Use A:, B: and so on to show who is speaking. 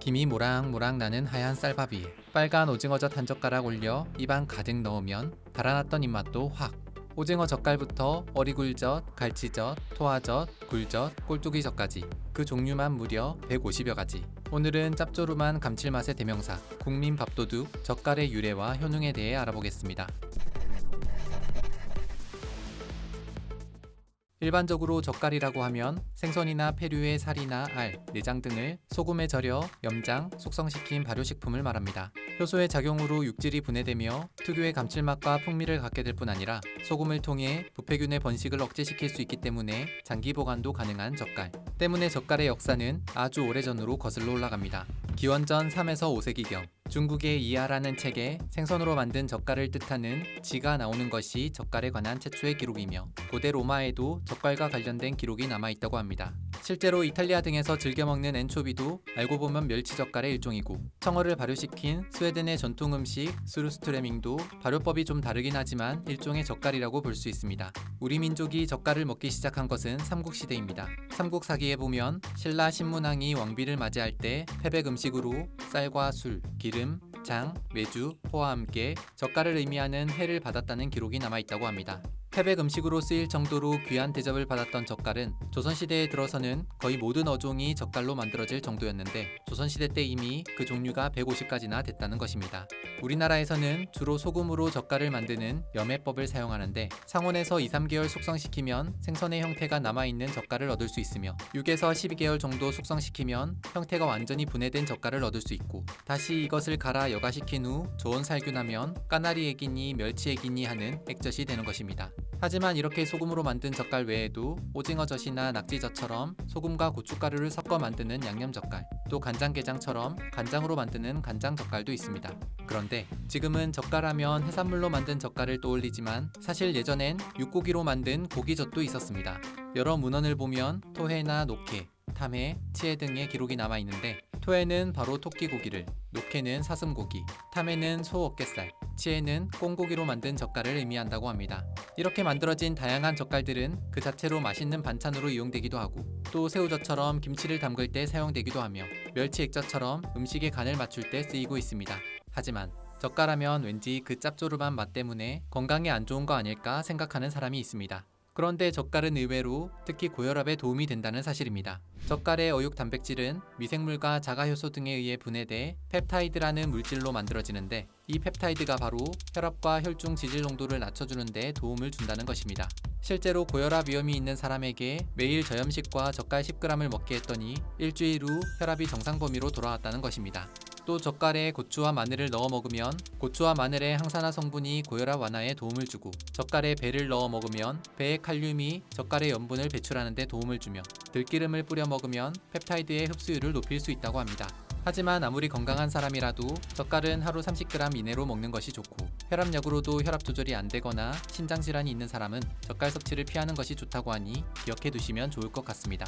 A: 김이 모락모락 나는 하얀 쌀밥 위에 빨간 오징어젓 한 젓가락 올려 입안 가득 넣으면 달아났던 입맛도 확. 오징어 젓갈부터 어리굴젓, 갈치젓, 토화젓, 굴젓, 꼴뚜기젓까지 그 종류만 무려 150여 가지. 오늘은 짭조름한 감칠맛의 대명사 국민 밥도둑 젓갈의 유래와 효능에 대해 알아보겠습니다. 일반적으로 젓갈이라고 하면 생선이나 페류의 살이나 알, 내장 등을 소금에 절여 염장, 숙성시킨 발효식품을 말합니다. 효소의 작용으로 육질이 분해되며 특유의 감칠맛과 풍미를 갖게 될 뿐 아니라 소금을 통해 부패균의 번식을 억제시킬 수 있기 때문에 장기 보관도 가능한 젓갈. 때문에 젓갈의 역사는 아주 오래전으로 거슬러 올라갑니다. 기원전 3에서 5세기경 중국의 이하라는 책에 생선으로 만든 젓갈을 뜻하는 지가 나오는 것이 젓갈에 관한 최초의 기록이며 고대 로마에도 젓갈과 관련된 기록이 남아있다고 합니다. 실제로 이탈리아 등에서 즐겨 먹는 엔초비도 알고 보면 멸치젓갈의 일종이고 청어를 발효시킨 스웨덴의 전통 음식 스루스트레밍도 발효법이 좀 다르긴 하지만 일종의 젓갈이라고 볼 수 있습니다. 우리 민족이 젓갈을 먹기 시작한 것은 삼국시대입니다. 삼국사기에 보면 신라 신문왕이 왕비를 맞이할 때 패백 음식으로 쌀과 술, 기름, 장, 메주, 포와 함께 젓갈을 의미하는 회를 받았다는 기록이 남아있다고 합니다. 태백 음식으로 쓰일 정도로 귀한 대접을 받았던 젓갈은 조선시대에 들어서는 거의 모든 어종이 젓갈로 만들어질 정도였는데 조선시대 때 이미 그 종류가 150가지나 됐다는 것입니다. 우리나라에서는 주로 소금으로 젓갈을 만드는 염해법을 사용하는데 상온에서 2, 3개월 숙성시키면 생선의 형태가 남아있는 젓갈을 얻을 수 있으며 6에서 12개월 정도 숙성시키면 형태가 완전히 분해된 젓갈을 얻을 수 있고 다시 이것을 갈아 여과시킨 후 좋은 살균하면 까나리 액이니 멸치 액이니 하는 액젓이 되는 것입니다. 하지만 이렇게 소금으로 만든 젓갈 외에도 오징어젓이나 낙지젓처럼 소금과 고춧가루를 섞어 만드는 양념젓갈, 또 간장게장처럼 간장으로 만드는 간장젓갈도 있습니다. 그런데 지금은 젓갈하면 해산물로 만든 젓갈을 떠올리지만 사실 예전엔 육고기로 만든 고기젓도 있었습니다. 여러 문헌을 보면 토해나 녹회, 탐해, 치해 등의 기록이 남아있는데 토해는 바로 토끼고기를, 녹회는 사슴고기, 탐해는 소 어깨살, 치해는 꽁고기로 만든 젓갈을 의미한다고 합니다. 이렇게 만들어진 다양한 젓갈들은 그 자체로 맛있는 반찬으로 이용되기도 하고 또 새우젓처럼 김치를 담글 때 사용되기도 하며 멸치 액젓처럼 음식의 간을 맞출 때 쓰이고 있습니다. 하지만 젓갈하면 왠지 그 짭조름한 맛 때문에 건강에 안 좋은 거 아닐까 생각하는 사람이 있습니다. 그런데 젓갈은 의외로 특히 고혈압에 도움이 된다는 사실입니다. 젓갈의 어육 단백질은 미생물과 자가효소 등에 의해 분해돼 펩타이드라는 물질로 만들어지는데 이 펩타이드가 바로 혈압과 혈중 지질 농도를 낮춰주는 데 도움을 준다는 것입니다. 실제로 고혈압 위험이 있는 사람에게 매일 저염식과 젓갈 10g을 먹게 했더니 일주일 후 혈압이 정상 범위로 돌아왔다는 것입니다. 또 젓갈에 고추와 마늘을 넣어 먹으면 고추와 마늘의 항산화 성분이 고혈압 완화에 도움을 주고 젓갈에 배를 넣어 먹으면 배의 칼륨이 젓갈의 염분을 배출하는 데 도움을 주며 들기름을 뿌려 먹으면 펩타이드의 흡수율을 높일 수 있다고 합니다. 하지만 아무리 건강한 사람이라도 젓갈은 하루 30g 이내로 먹는 것이 좋고 혈압약으로도 혈압 조절이 안 되거나 신장질환이 있는 사람은 젓갈 섭취를 피하는 것이 좋다고 하니 기억해 두시면 좋을 것 같습니다.